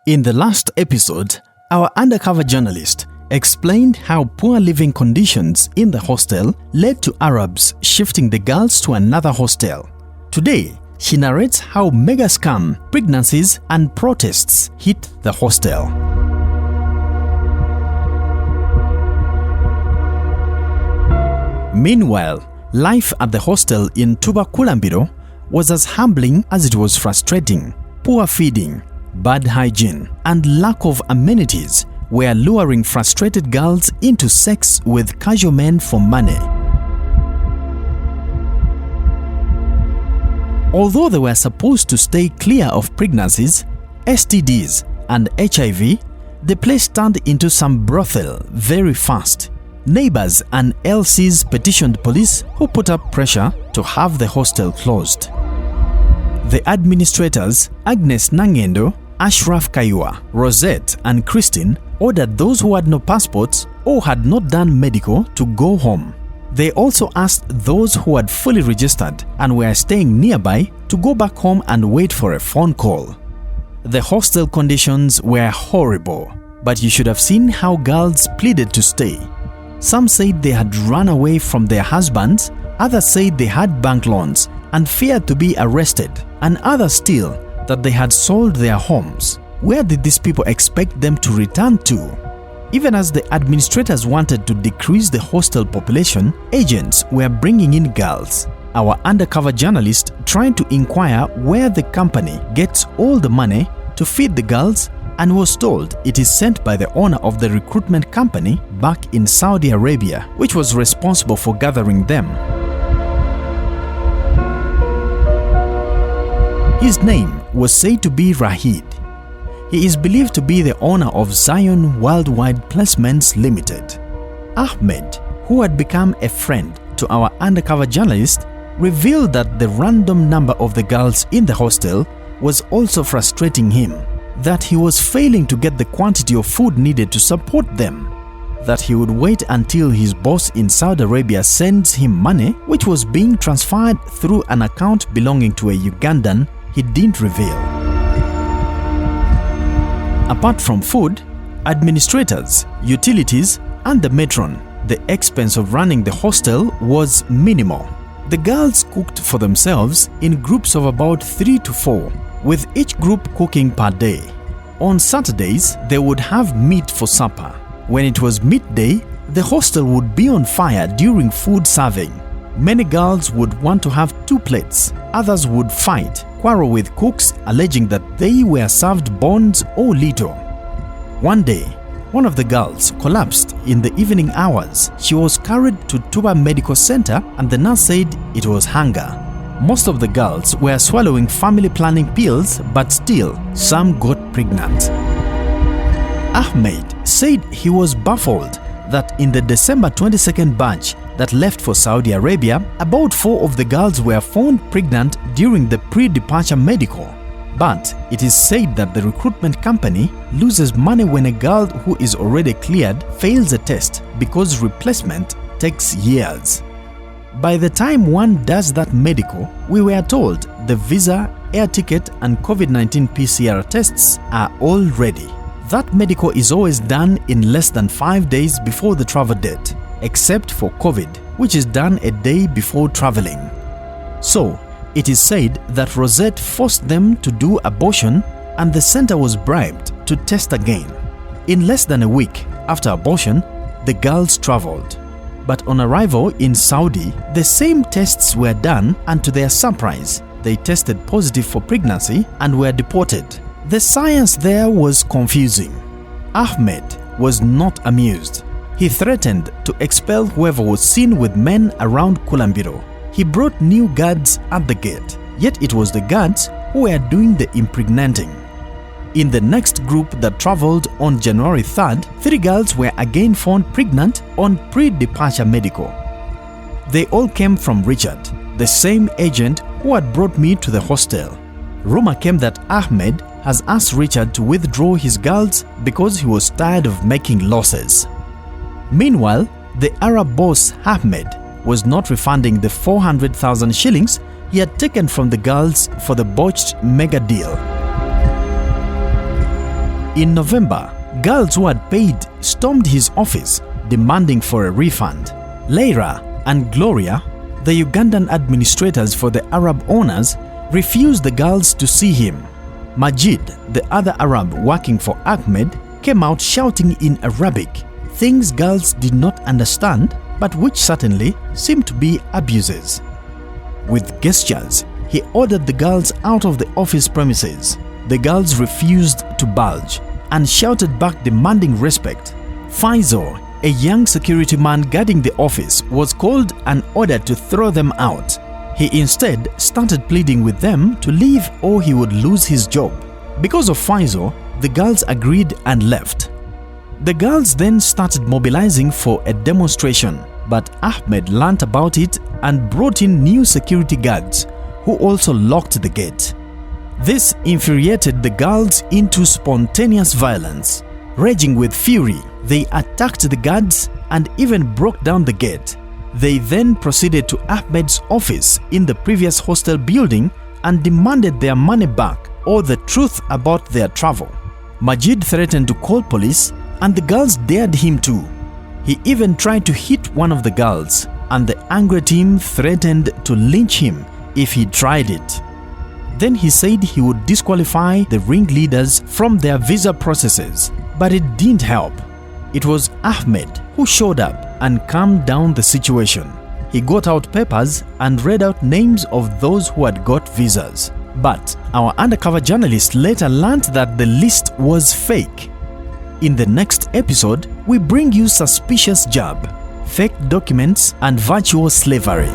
In the last episode, our undercover journalist explained how poor living conditions in the hostel led to Arabs shifting the girls to another hostel. Today, she narrates how mega scam, pregnancies, and protests hit the hostel. Meanwhile, life at the hostel in Tuba Kulambiro was as humbling as it was frustrating. Poor feeding, bad hygiene, and lack of amenities were luring frustrated girls into sex with casual men for money. Although they were supposed to stay clear of pregnancies, STDs, and HIV, the place turned into some brothel very fast. Neighbors and LCs petitioned police, who put up pressure to have the hostel closed. The administrators, Agnes Nangendo, Ashraf Kaiwa, Rosette, and Christine, ordered those who had no passports or had not done medical to go home. They also asked those who had fully registered and were staying nearby to go back home and wait for a phone call. The hostel conditions were horrible, but you should have seen how girls pleaded to stay. Some said they had run away from their husbands, others said they had bank loans and feared to be arrested, and others still that they had sold their homes. Where did these people expect them to return to? Even as the administrators wanted to decrease the hostel population, agents were bringing in girls. Our undercover journalist tried to inquire where the company gets all the money to feed the girls, and was told it is sent by the owner of the recruitment company back in Saudi Arabia, which was responsible for gathering them. His name was said to be Rahid. He is believed to be the owner of Zion Worldwide Placements Limited. Ahmed, who had become a friend to our undercover journalist, revealed that the random number of the girls in the hostel was also frustrating him, that he was failing to get the quantity of food needed to support them, that he would wait until his boss in Saudi Arabia sends him money, which was being transferred through an account belonging to a Ugandan he didn't reveal. Apart from food, administrators, utilities, and the matron, the expense of running the hostel was minimal. The girls cooked for themselves in groups of about 3 to 4, with each group cooking per day. On Saturdays, they would have meat for supper. When it was midday, the hostel would be on fire during food serving. Many girls would want to have 2 plates. Others would fight, quarrel with cooks, alleging that they were served bones or little. One day, one of the girls collapsed in the evening hours. She was carried to Tuba Medical Center and the nurse said it was hunger. Most of the girls were swallowing family planning pills, but still, some got pregnant. Ahmed said he was baffled that in the December 22nd batch that left for Saudi Arabia, about 4 of the girls were found pregnant during the pre-departure medical. But it is said that the recruitment company loses money when a girl who is already cleared fails a test because replacement takes years. By the time one does that medical, we were told the visa, air ticket, and COVID-19 PCR tests are all ready. That medical is always done in less than 5 days before the travel date, except for COVID, which is done a day before traveling. So, it is said that Rosette forced them to do abortion and the center was bribed to test again. In less than a week after abortion, the girls traveled. But on arrival in Saudi, the same tests were done, and to their surprise, they tested positive for pregnancy and were deported. The science there was confusing. Ahmed was not amused. He threatened to expel whoever was seen with men around Kulambiro. He brought new guards at the gate, yet it was the guards who were doing the impregnating. In the next group that traveled on January 3rd, 3 girls were again found pregnant on pre-departure medical. They all came from Richard, the same agent who had brought me to the hostel. Rumor came that Ahmed has asked Richard to withdraw his girls because he was tired of making losses. Meanwhile, the Arab boss Ahmed was not refunding the 400,000 shillings he had taken from the girls for the botched mega deal. In November, girls who had paid stormed his office, demanding for a refund. Leira and Gloria, the Ugandan administrators for the Arab owners, refused the girls to see him. Majid, the other Arab working for Ahmed, came out shouting in Arabic, things girls did not understand, but which certainly seemed to be abuses. With gestures, he ordered the girls out of the office premises. The girls refused to budge and shouted back, demanding respect. Faisal, a young security man guarding the office, was called and ordered to throw them out. He instead started pleading with them to leave or he would lose his job. Because of Faisal, the girls agreed and left. The girls then started mobilizing for a demonstration, but Ahmed learnt about it and brought in new security guards who also locked the gate. This infuriated the girls into spontaneous violence. Raging with fury, they attacked the guards and even broke down the gate. They then proceeded to Ahmed's office in the previous hostel building and demanded their money back or the truth about their travel. Majid threatened to call police and the girls dared him to. He even tried to hit one of the girls and the angry team threatened to lynch him if he tried it. Then he said he would disqualify the ringleaders from their visa processes, but it didn't help. It was Ahmed who showed up and calmed down the situation. He got out papers and read out names of those who had got visas. But our undercover journalist later learned that the list was fake. In the next episode, we bring you suspicious job, fake documents, and virtual slavery.